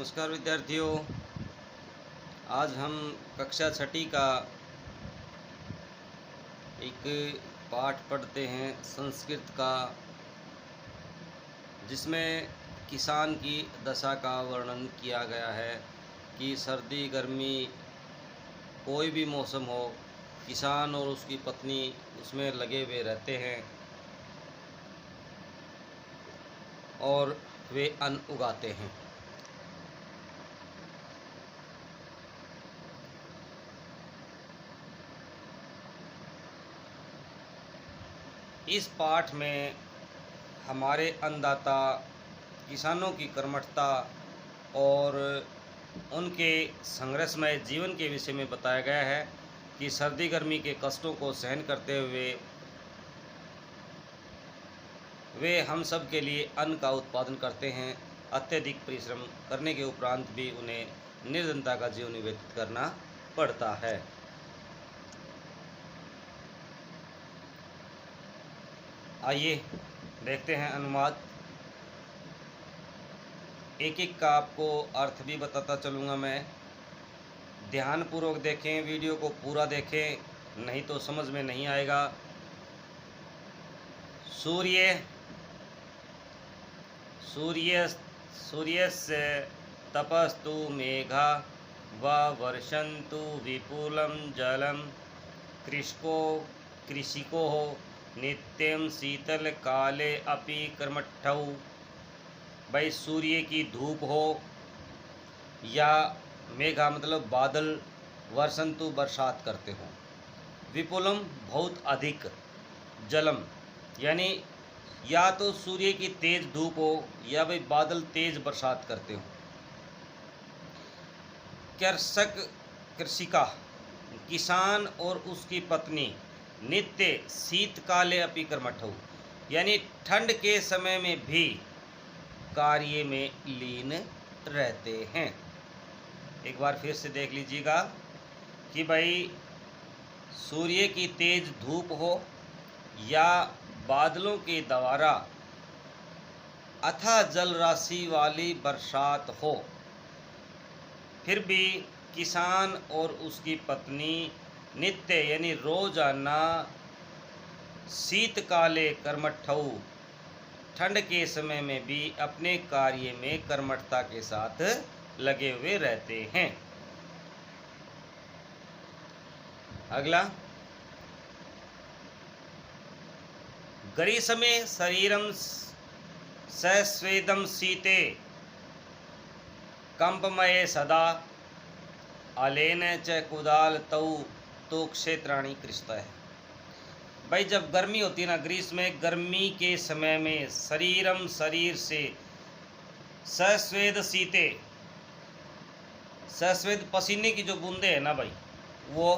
नमस्कार विद्यार्थियों। आज हम कक्षा छठी का एक पाठ पढ़ते हैं संस्कृत का, जिसमें किसान की दशा का वर्णन किया गया है कि सर्दी गर्मी कोई भी मौसम हो, किसान और उसकी पत्नी उसमें लगे हुए रहते हैं और वे अन्न उगाते हैं। इस पाठ में हमारे अन्नदाता किसानों की कर्मठता और उनके संघर्षमय जीवन के विषय में बताया गया है कि सर्दी गर्मी के कष्टों को सहन करते हुए वे हम सब के लिए अन्न का उत्पादन करते हैं। अत्यधिक परिश्रम करने के उपरांत भी उन्हें निर्धनता का जीवन व्यतीत करना पड़ता है। आइए देखते हैं अनुवाद। एक एक का आपको अर्थ भी बताता चलूँगा मैं। ध्यानपूर्वक देखें, वीडियो को पूरा देखें, नहीं तो समझ में नहीं आएगा। सूर्यस्य तपस्तु मेघा व वर्षन्तु विपुलं जलं कृषिको नित्यं शीतल काले अपि कर्मठौ। भाई सूर्य की धूप हो या मेघा मतलब बादल, वर्षन्तु बरसात करते हो, विपुलम बहुत अधिक, जलम यानी या तो सूर्य की तेज धूप हो या भाई बादल तेज बरसात करते हो। कृषिका किसान और उसकी पत्नी नित्य शीतकाले अपि कर्मठौ यानी ठंड के समय में भी कार्य में लीन रहते हैं। एक बार फिर से देख लीजिएगा कि भाई सूर्य की तेज धूप हो या बादलों के द्वारा अथाह जल राशि वाली बरसात हो, फिर भी किसान और उसकी पत्नी नित्य यानी रोजाना शीतकाले कर्मठौ ठंड के समय में भी अपने कार्य में कर्मठता के साथ लगे हुए रहते हैं। अगला, ग्रीष्मे शरीरं सस्वेदं शीते कंपमये सदा अलेन च कुदाल तौ तो क्षेत्राणि कृषतः। भाई जब गर्मी होती है ना, ग्रीष्म में गर्मी के समय में शरीरम शरीर से सस्वेद शीते, सस्वेद पसीने की जो बूंदे हैं ना भाई, वो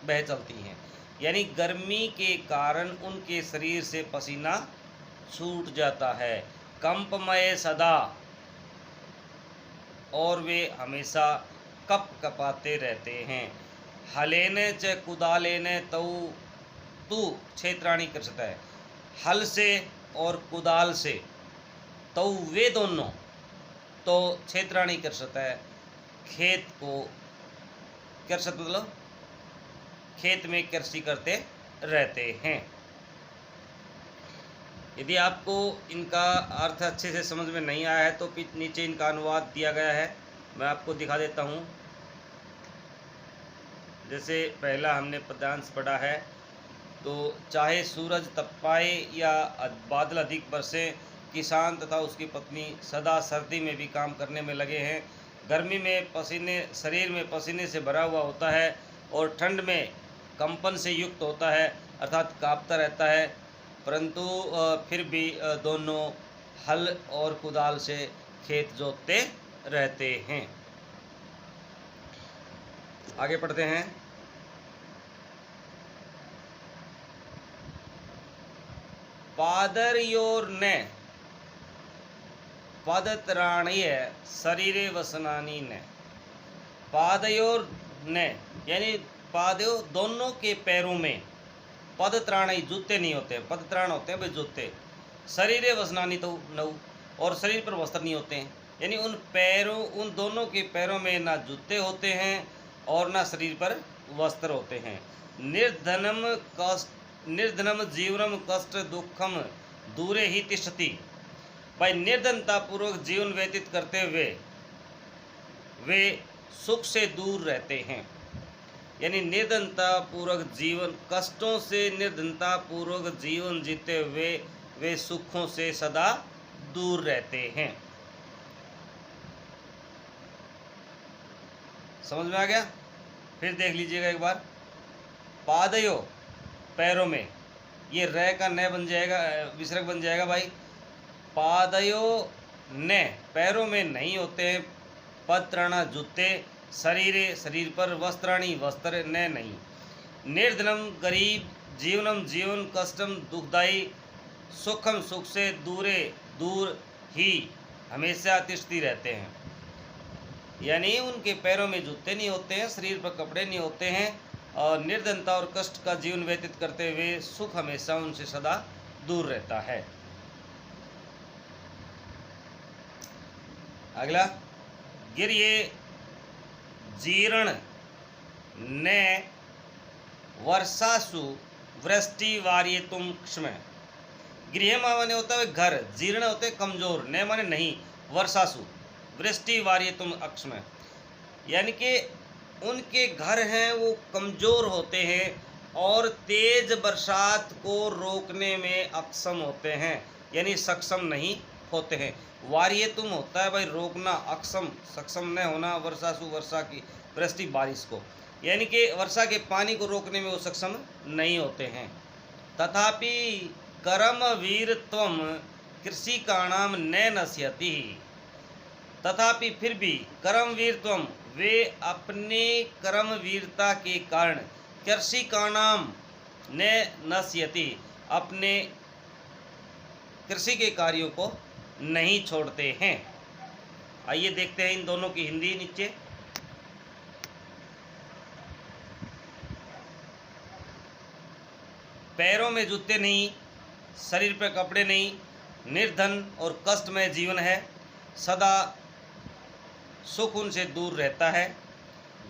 बह चलती हैं, यानी गर्मी के कारण उनके शरीर से पसीना छूट जाता है। कंपमय सदा, और वे हमेशा कप कपाते रहते हैं। हलेने च कुदालेने तौ तू क्षेत्राणि कृषत है, हल से और कुदाल से, तौ वे दोनों, तो क्षेत्राणि कृषत है खेत को, कृषत मतलब खेत में कृषि करते रहते हैं। यदि आपको इनका अर्थ अच्छे से समझ में नहीं आया है तो नीचे इनका अनुवाद दिया गया है, मैं आपको दिखा देता हूँ। जैसे पहला हमने पद्यांश पढ़ा है, तो चाहे सूरज तपाए या बादल अधिक बरसे, किसान तथा उसकी पत्नी सदा सर्दी में भी काम करने में लगे हैं। गर्मी में पसीने, शरीर में पसीने से भरा हुआ होता है और ठंड में कंपन से युक्त होता है, अर्थात कांपता रहता है, परंतु फिर भी दोनों हल और कुदाल से खेत जोतते रहते हैं। आगे पढ़ते हैं। पादर्योर्ने पदत्राणीय शरीरे वसनानी ने, पादयोर ने यानी पादयों दोनों के पैरों में, पदत्राणी जूते नहीं होते, पदत्राण होते हैं भाई जूते, शरीरे वसनानी तो नऊ, और शरीर पर वस्त्र नहीं होते हैं। यानी उन दोनों के पैरों में ना जूते होते हैं और ना शरीर पर वस्त्र होते हैं। निर्धनम जीवनम कष्ट दुखम दूरे ही तिष्ठति। भाई निर्धनता पूर्वक जीवन व्यतीत करते हुए वे सुख से दूर रहते हैं। यानी निर्धनता पूर्वक जीवन, कष्टों से निर्धनता पूर्वक जीवन जीते हुए वे सुखों से सदा दूर रहते हैं। समझ में आ गया? फिर देख लीजिएगा एक बार। पादयो पैरों में, ये रे का न बन जाएगा, विसर्ग बन जाएगा भाई। पादयो न पैरों में नहीं होते हैं पत्राणा जूते, शरीर पर वस्त्राणी वस्त्र न नहीं। निर्धनम गरीब, जीवनम जीवन कष्टम दुखदायी, सुखम सुख से दूर ही हमेशा तिष्ठती रहते हैं। यानी उनके पैरों में जूते नहीं होते हैं, शरीर पर कपड़े नहीं होते हैं और निर्धनता और कष्ट का जीवन व्यतीत करते हुए सुख हमेशा उनसे सदा दूर रहता है। अगला, गिर्ये जीर्ण ने वर्षासु वृष्टि वार्येतुम क्ष्म। गृह माने होता है घर, जीर्ण होते कमजोर, न माने नहीं, वर्षासु वृष्टि वार्येतुम अक्ष्म, यानी कि उनके घर हैं वो कमजोर होते हैं और तेज बरसात को रोकने में अक्षम होते हैं, यानी सक्षम नहीं होते हैं। वार्येतुम होता है भाई रोकना, अक्षम सक्षम न होना, वर्षासु वर्षा की, वृष्टि बारिश को, यानी कि वर्षा के पानी को रोकने में वो सक्षम नहीं होते हैं। तथापि कर्म वीरत्वम कृषिकाणाम न नश्यति। तथापि फिर भी कर्मवीरत्वम, वे अपने कर्मवीरता के कारण कृषिकाणाम न नश्यति, अपने कृषि के कार्यों को नहीं छोड़ते हैं। आइए देखते हैं इन दोनों की हिंदी नीचे। पैरों में जूते नहीं, शरीर पर कपड़े नहीं, निर्धन और कष्टमय जीवन है, सदा सुख उनसे दूर रहता है,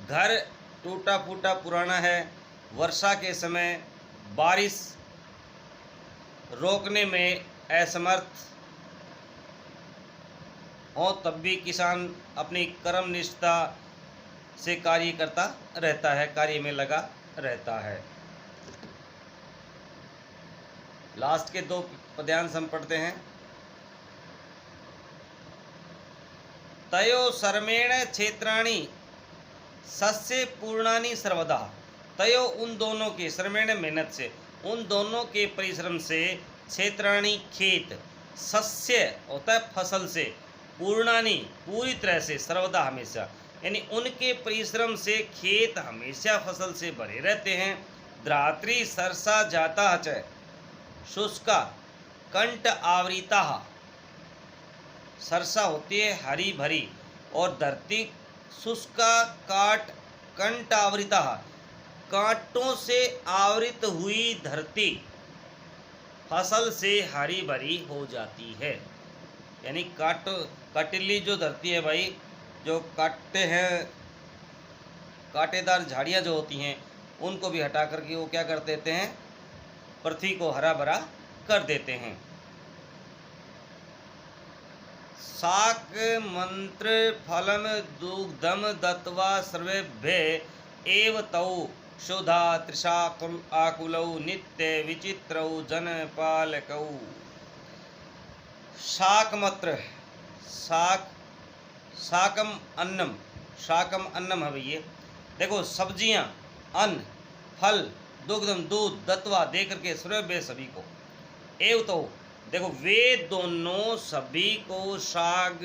घर टूटा फूटा पुराना है, वर्षा के समय बारिश रोकने में असमर्थ हो, तब भी किसान अपनी कर्मनिष्ठता से कार्य करता रहता है, कार्य में लगा रहता है। लास्ट के दो पद्यांश हम पढ़ते हैं। तयो शर्मेण क्षेत्राणि सस्य पूर्णानि सर्वदा। तयो उन दोनों के, शर्मेण मेहनत से, उन दोनों के परिश्रम से, क्षेत्राणि खेत, सस्य होता है फसल से, पूर्णानि पूरी तरह से, सर्वदा हमेशा, यानी उनके परिश्रम से खेत हमेशा फसल से भरे रहते हैं। द्रात्री सरसा जाता च शुष्का कंठ आवृता। सरसा होती है हरी भरी और धरती शुष्का काट कंठ आवृता, कांटों से आवृत हुई धरती फसल से हरी भरी हो जाती है। यानी कटीली जो धरती है भाई, जो काटते हैं, कांटेदार झाड़ियाँ जो होती हैं उनको भी हटा करके वो क्या कर देते हैं, पृथ्वी को हरा भरा कर देते हैं। शाक मंत्र फलम दुग्धम दत्वा सर्वेभ्य एव तौ शोधा त्रिशाकुल आकुलौ नित्य विचित्रौ जनपालकौ। शाकमत्र, शाकम अन्नम है ये। देखो सब्जियां, अन्न, फल, दुग्धम दूध, दत्वा दे करके सर्वेभ्य सभी को, एव तो देखो वे दोनों सभी को साग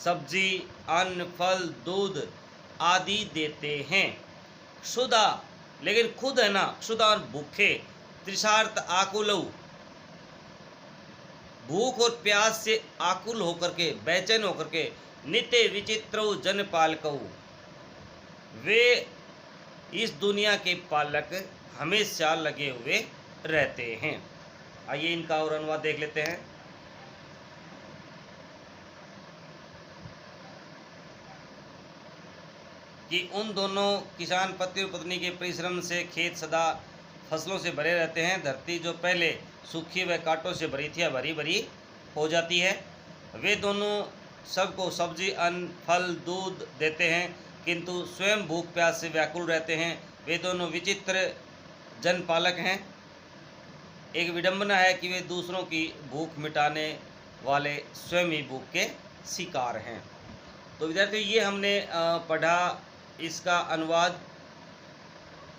सब्जी अन्न फल दूध आदि देते हैं। क्षुधा, लेकिन खुद है ना क्षुधा और भूखे, तृषार्थ आकुलौ, भूख और प्यास से आकुल होकर के, बेचैन होकर के, नित्य विचित्रौ जनपालकौ, वे इस दुनिया के पालक हमेशा लगे हुए रहते हैं। आइए इनका और अनुवाद देख लेते हैं। कि उन दोनों किसान पति और पत्नी के परिश्रम से खेत सदा फसलों से भरे रहते हैं। धरती जो पहले सूखी व कांटों से भरी थी अब हरी भरी हो जाती है। वे दोनों सबको सब्जी, अन्न, फल, दूध देते हैं, किंतु स्वयं भूख प्यास से व्याकुल रहते हैं। वे दोनों विचित्र जनपालक हैं। एक विडंबना है कि वे दूसरों की भूख मिटाने वाले स्वयं ही भूख के शिकार हैं। तो विद्यार्थियों, ये हमने पढ़ा इसका अनुवाद,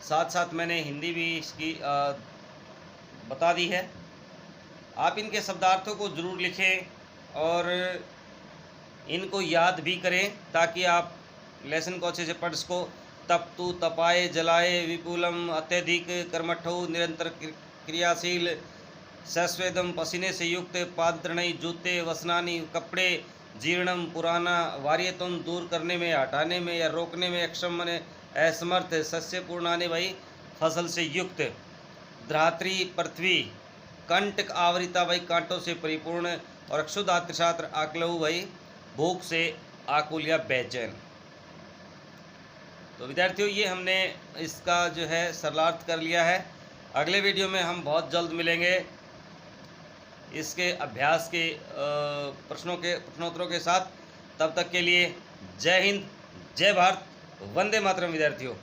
साथ साथ मैंने हिंदी भी इसकी बता दी है। आप इनके शब्दार्थों को ज़रूर लिखें और इनको याद भी करें ताकि आप लेसन को अच्छे से पढ़ सको। तपतु, तपाए, जलाए, विपुलम, अत्यधिक, कर्मठो, निरंतर क्रियाशील, सस्वेदम, पसीने से युक्त, पादतृणई, जूते, वसनानी, कपड़े, जीर्णम, पुराना, वार्यतम, दूर करने में, हटाने में या रोकने में अक्षम, मने असमर्थ, सस्य पूर्णाने भाई, फसल से युक्त, धात्री, पृथ्वी, कंटक आवृता भाई, कांटों से परिपूर्ण, और अक्षुधात्र छात्र आकलऊ भाई, भूख से आकुल या बेचैन। तो विद्यार्थियों, ये हमने इसका जो है सरलार्थ कर लिया है। अगले वीडियो में हम बहुत जल्द मिलेंगे इसके अभ्यास के प्रश्नोत्तरों के साथ। तब तक के लिए जय हिंद, जय भारत, वंदे मातरम विद्यार्थियों।